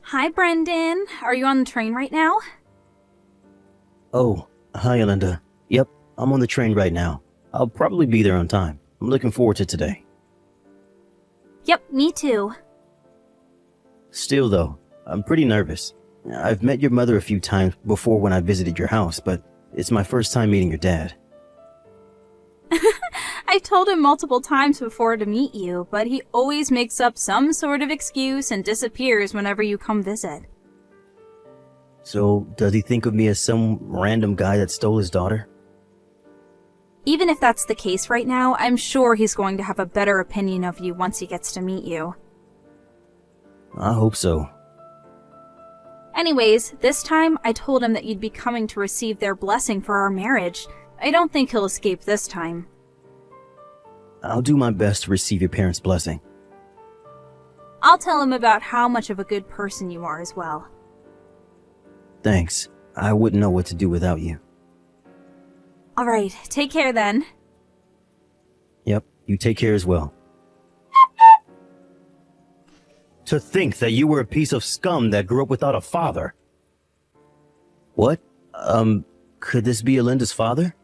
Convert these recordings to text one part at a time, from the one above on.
Hi, Brendan. Are you on the train right now? Oh, hi, Linda. Yep, I'm on the train right now. I'll probably be there on time. I'm looking forward to today. Yep, me too. Still, though, I'm pretty nervous. I've met your mother a few times before when I visited your house, but it's my first time meeting your dad. I've told him multiple times before to meet you, but he always makes up some sort of excuse and disappears whenever you come visit. So, does he think of me as some random guy that stole his daughter? Even if that's the case right now, I'm sure he's going to have a better opinion of you once he gets to meet you. I hope so. Anyways, this time I told him that you'd be coming to receive their blessing for our marriage. I don't think he'll escape this time. I'll do my best to receive your parents' blessing. I'll tell him about how much of a good person you are as well. Thanks. I wouldn't know what to do without you. Alright, take care then. Yep, you take care as well. To think that you were a piece of scum that grew up without a father. What? Could this be Alinda's father?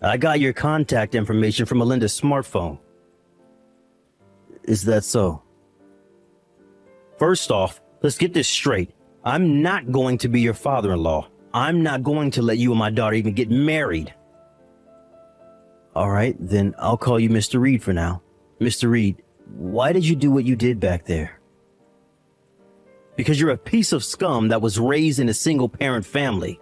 I got your contact information from Alinda's smartphone. Is that so? First off, let's get this straight. I'm not going to be your father-in-law. I'm not going to let you and my daughter even get married. All right, then I'll call you Mr. Reed for now. Mr. Reed, why did you do what you did back there? Because you're a piece of scum that was raised in a single-parent family.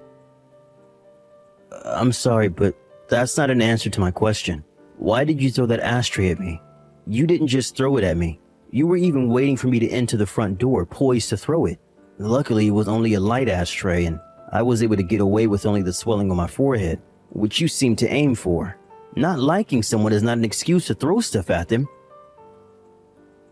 I'm sorry, but that's not an answer to my question. Why did you throw that ashtray at me? You didn't just throw it at me. You were even waiting for me to enter the front door, poised to throw it. Luckily, it was only a light ashtray, and I was able to get away with only the swelling on my forehead, which you seem to aim for. Not liking someone is not an excuse to throw stuff at them.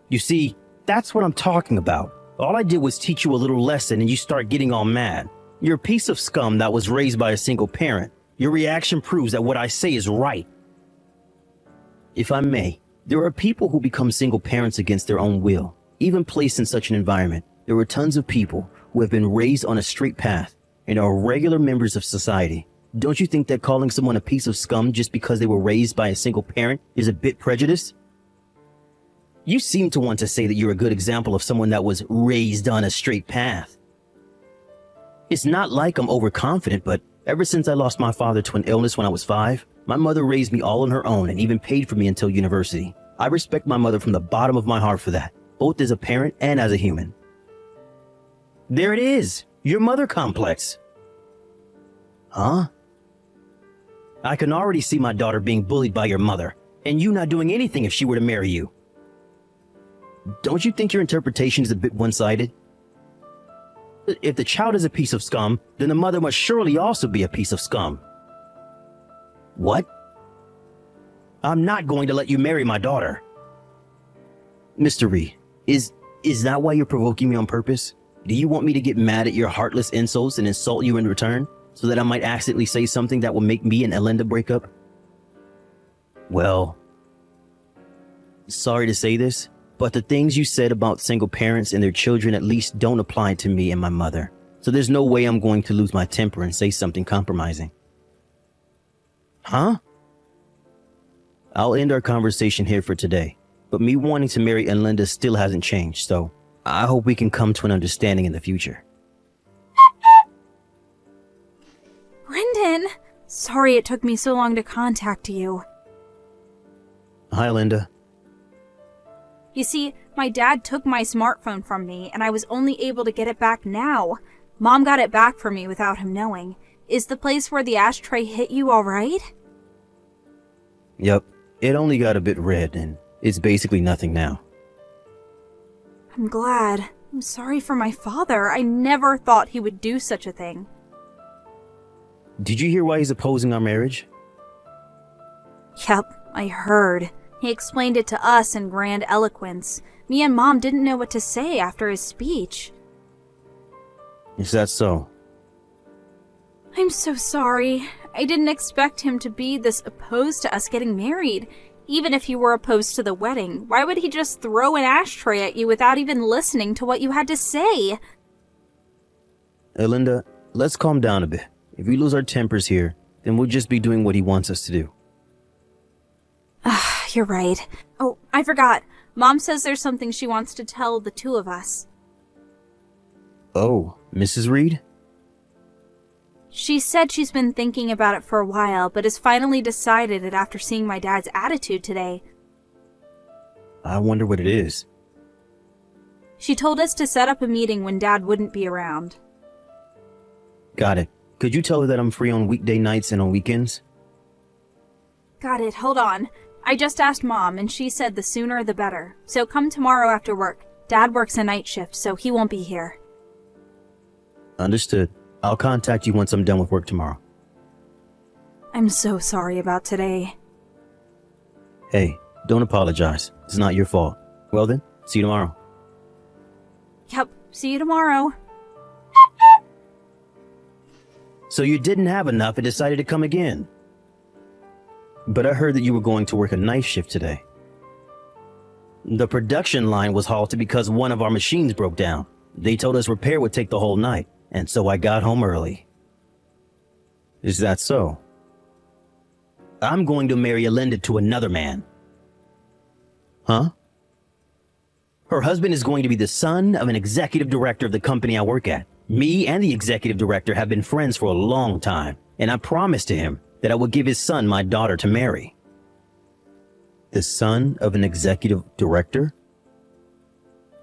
You see, that's what I'm talking about. All I did was teach you a little lesson and you start getting all mad. You're a piece of scum that was raised by a single parent. Your reaction proves that what I say is right. If I may, there are people who become single parents against their own will, even placed in such an environment. There are tons of people who have been raised on a straight path and are regular members of society. Don't you think that calling someone a piece of scum just because they were raised by a single parent is a bit prejudiced? You seem to want to say that you're a good example of someone that was raised on a straight path. It's not like I'm overconfident, but ever since I lost my father to an illness when I was 5, my mother raised me all on her own and even paid for me until university. I respect my mother from the bottom of my heart for that, both as a parent and as a human. There it is, your mother complex. Huh? I can already see my daughter being bullied by your mother, and you not doing anything if she were to marry you. Don't you think your interpretation is a bit one-sided? If the child is a piece of scum, then the mother must surely also be a piece of scum. What? I'm not going to let you marry my daughter. Mr. Reed, is that why you're provoking me on purpose? Do you want me to get mad at your heartless insults and insult you in return, so that I might accidentally say something that will make me and Alinda break up? Well, sorry to say this, but the things you said about single parents and their children at least don't apply to me and my mother. So there's no way I'm going to lose my temper and say something compromising. Huh? I'll end our conversation here for today, but me wanting to marry Alinda still hasn't changed, so I hope we can come to an understanding in the future. Brendan! Sorry it took me so long to contact you. Hi, Linda. You see, my dad took my smartphone from me, and I was only able to get it back now. Mom got it back for me without him knowing. Is the place where the ashtray hit you alright? Yep, it only got a bit red, and it's basically nothing now. I'm glad. I'm sorry for my father. I never thought he would do such a thing. Did you hear why he's opposing our marriage? Yep, I heard. He explained it to us in grand eloquence. Me and Mom didn't know what to say after his speech. Is that so? I'm so sorry. I didn't expect him to be this opposed to us getting married. Even if he were opposed to the wedding, why would he just throw an ashtray at you without even listening to what you had to say? Linda, let's calm down a bit. If we lose our tempers here, then we'll just be doing what he wants us to do. You're right. Oh, I forgot. Mom says there's something she wants to tell the two of us. Oh, Mrs. Reed? She said she's been thinking about it for a while, but has finally decided it after seeing my dad's attitude today. I wonder what it is. She told us to set up a meeting when Dad wouldn't be around. Got it. Could you tell her that I'm free on weekday nights and on weekends? Got it, hold on. I just asked Mom, and she said the sooner the better. So come tomorrow after work. Dad works a night shift, so he won't be here. Understood. I'll contact you once I'm done with work tomorrow. I'm so sorry about today. Hey, don't apologize. It's not your fault. Well then, see you tomorrow. Yep, see you tomorrow. So you didn't have enough and decided to come again. But I heard that you were going to work a night shift today. The production line was halted because one of our machines broke down. They told us repair would take the whole night, and so I got home early. Is that so? I'm going to marry Linda to another man. Huh? Her husband is going to be the son of an executive director of the company I work at. Me and the executive director have been friends for a long time, and I promised to him that I would give his son my daughter to marry. The son of an executive director?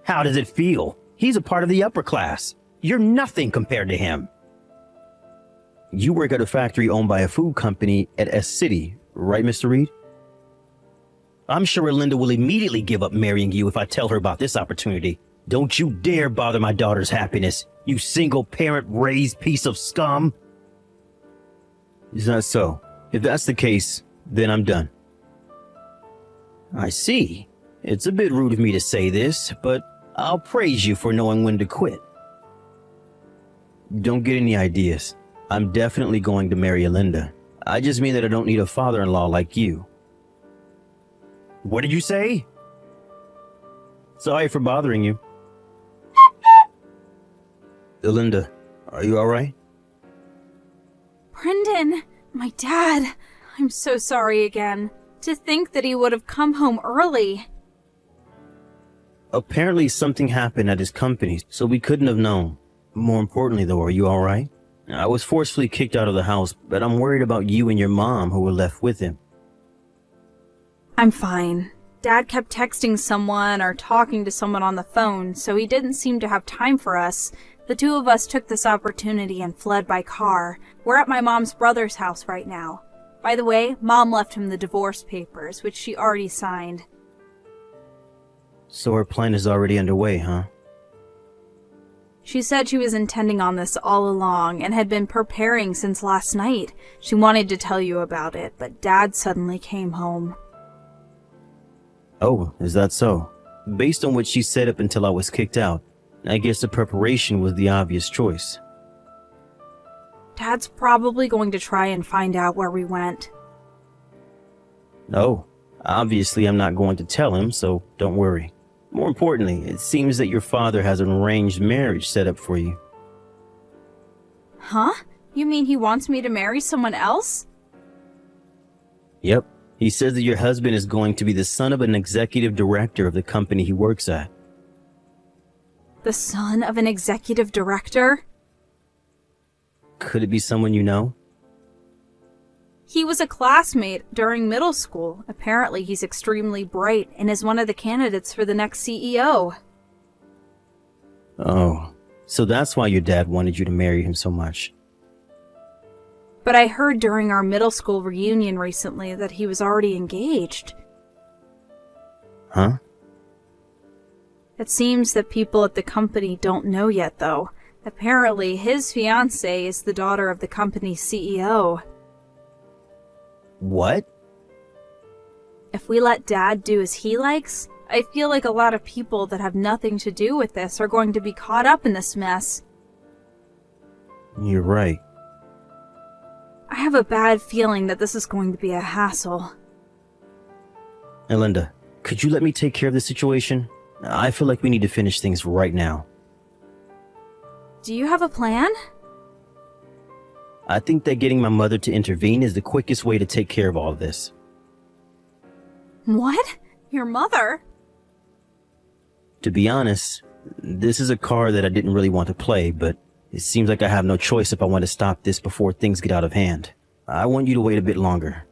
How does it feel? He's a part of the upper class. You're nothing compared to him. You work at a factory owned by a food company at S City, right, Mr. Reed? I'm sure Linda will immediately give up marrying you if I tell her about this opportunity. Don't you dare bother my daughter's happiness, you single-parent-raised piece of scum. Is that so? If that's the case, then I'm done. I see. It's a bit rude of me to say this, but I'll praise you for knowing when to quit. Don't get any ideas. I'm definitely going to marry Linda. I just mean that I don't need a father-in-law like you. What did you say? Sorry for bothering you. Linda, are you alright? Brendan, my dad. I'm so sorry again. To think that he would have come home early. Apparently something happened at his company, so we couldn't have known. More importantly though, are you alright? I was forcefully kicked out of the house, but I'm worried about you and your mom who were left with him. I'm fine. Dad kept texting someone or talking to someone on the phone, so he didn't seem to have time for us. The two of us took this opportunity and fled by car. We're at my mom's brother's house right now. By the way, Mom left him the divorce papers, which she already signed. So her plan is already underway, huh? She said she was intending on this all along and had been preparing since last night. She wanted to tell you about it, but Dad suddenly came home. Oh, is that so? Based on what she said up until I was kicked out, I guess the preparation was the obvious choice. Dad's probably going to try and find out where we went. No, obviously I'm not going to tell him, so don't worry. More importantly, it seems that your father has an arranged marriage set up for you. Huh? You mean he wants me to marry someone else? Yep. He says that your husband is going to be the son of an executive director of the company he works at. The son of an executive director? Could it be someone you know? He was a classmate during middle school. Apparently he's extremely bright and is one of the candidates for the next CEO. Oh, so that's why your dad wanted you to marry him so much. But I heard during our middle school reunion recently that he was already engaged. Huh? It seems that people at the company don't know yet, though. Apparently, his fiance is the daughter of the company's CEO. What? If we let Dad do as he likes, I feel like a lot of people that have nothing to do with this are going to be caught up in this mess. You're right. I have a bad feeling that this is going to be a hassle. And Linda, could you let me take care of the situation? I feel like we need to finish things right now. Do you have a plan? I think that getting my mother to intervene is the quickest way to take care of all of this. What? Your mother? To be honest, this is a card that I didn't really want to play, but it seems like I have no choice if I want to stop this before things get out of hand. I want you to wait a bit longer.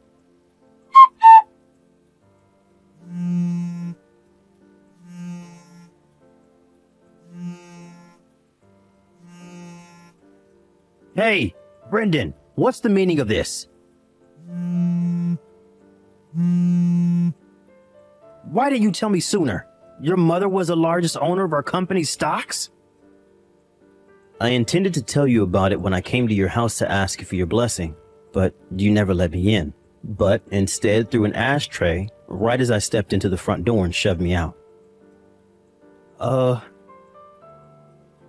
Hey, Brendan, what's the meaning of this? Why didn't you tell me sooner? Your mother was the largest owner of our company's stocks? I intended to tell you about it when I came to your house to ask you for your blessing, but you never let me in. But instead threw an ashtray right as I stepped into the front door and shoved me out.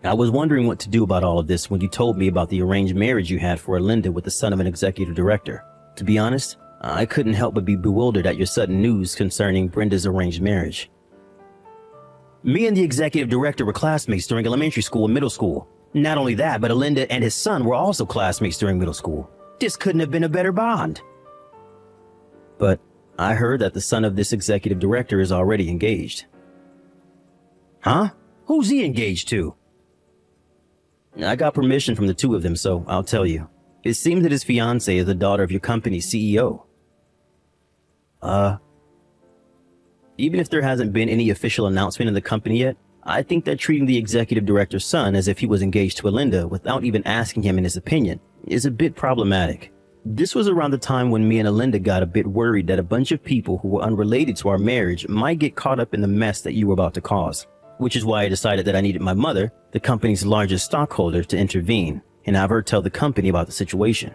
I was wondering what to do about all of this when you told me about the arranged marriage you had for Linda with the son of an executive director. To be honest, I couldn't help but be bewildered at your sudden news concerning Brenda's arranged marriage. Me and the executive director were classmates during elementary school and middle school. Not only that, but Linda and his son were also classmates during middle school. This couldn't have been a better bond. But I heard that the son of this executive director is already engaged. Huh? Who's he engaged to? I got permission from the two of them, so I'll tell you. It seems that his fiance is the daughter of your company's CEO. Even if there hasn't been any official announcement in the company yet, I think that treating the executive director's son as if he was engaged to Linda without even asking him in his opinion is a bit problematic. This was around the time when me and Linda got a bit worried that a bunch of people who were unrelated to our marriage might get caught up in the mess that you were about to cause, which is why I decided that I needed my mother, the company's largest stockholder, to intervene and have her tell the company about the situation.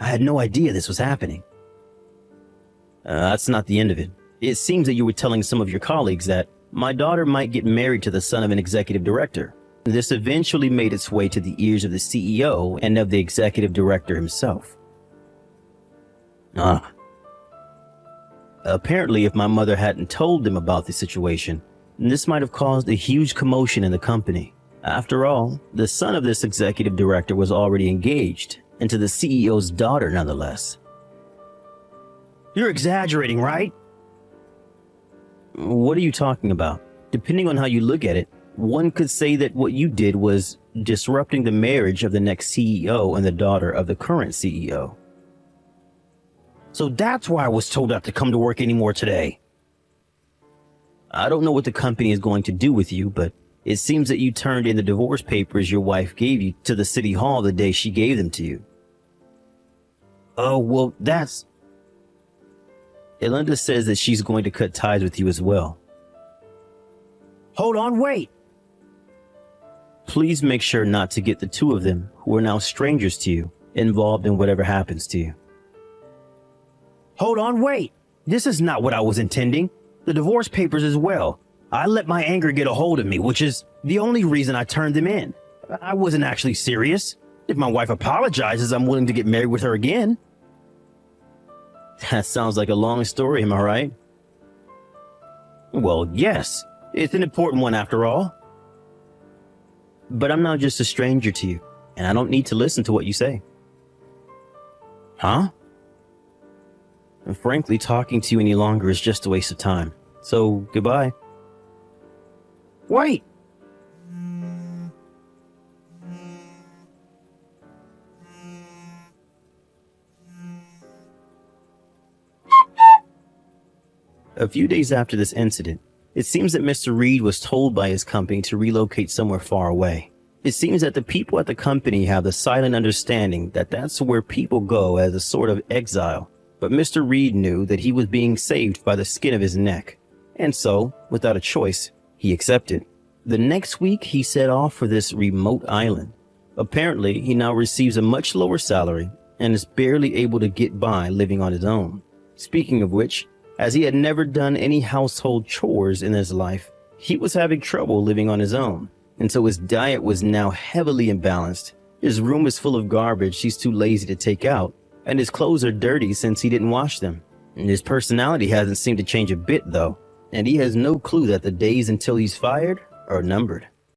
I had no idea this was happening. That's not the end of it. It seems that you were telling some of your colleagues that my daughter might get married to the son of an executive director. This eventually made its way to the ears of the CEO and of the executive director himself. Apparently, if my mother hadn't told them about the situation, this might have caused a huge commotion in the company. After all, the son of this executive director was already engaged, and to the CEO's daughter nonetheless. You're exaggerating, right? What are you talking about? Depending on how you look at it, one could say that what you did was disrupting the marriage of the next CEO and the daughter of the current CEO. So that's why I was told not to come to work anymore today. I don't know what the company is going to do with you, but it seems that you turned in the divorce papers your wife gave you to the city hall the day she gave them to you. Oh, well, that's... Linda says that she's going to cut ties with you as well. Hold on, wait! Please make sure not to get the two of them, who are now strangers to you, involved in whatever happens to you. Hold on, wait! This is not what I was intending. The divorce papers as well. I let my anger get a hold of me, which is the only reason I turned them in. I wasn't actually serious. If my wife apologizes, I'm willing to get married with her again. That sounds like a long story, am I right? Well, yes. It's an important one after all. But I'm not just a stranger to you, and I don't need to listen to what you say. Huh? And frankly, talking to you any longer is just a waste of time. So, goodbye. Wait! A few days after this incident, it seems that Mr. Reed was told by his company to relocate somewhere far away. It seems that the people at the company have the silent understanding that that's where people go as a sort of exile. But Mr. Reed knew that he was being saved by the skin of his neck. And so, without a choice, he accepted. The next week, he set off for this remote island. Apparently, he now receives a much lower salary and is barely able to get by living on his own. Speaking of which, as he had never done any household chores in his life, he was having trouble living on his own. And so his diet was now heavily imbalanced. His room is full of garbage he's too lazy to take out, and his clothes are dirty since he didn't wash them. His personality hasn't seemed to change a bit, though, and he has no clue that the days until he's fired are numbered.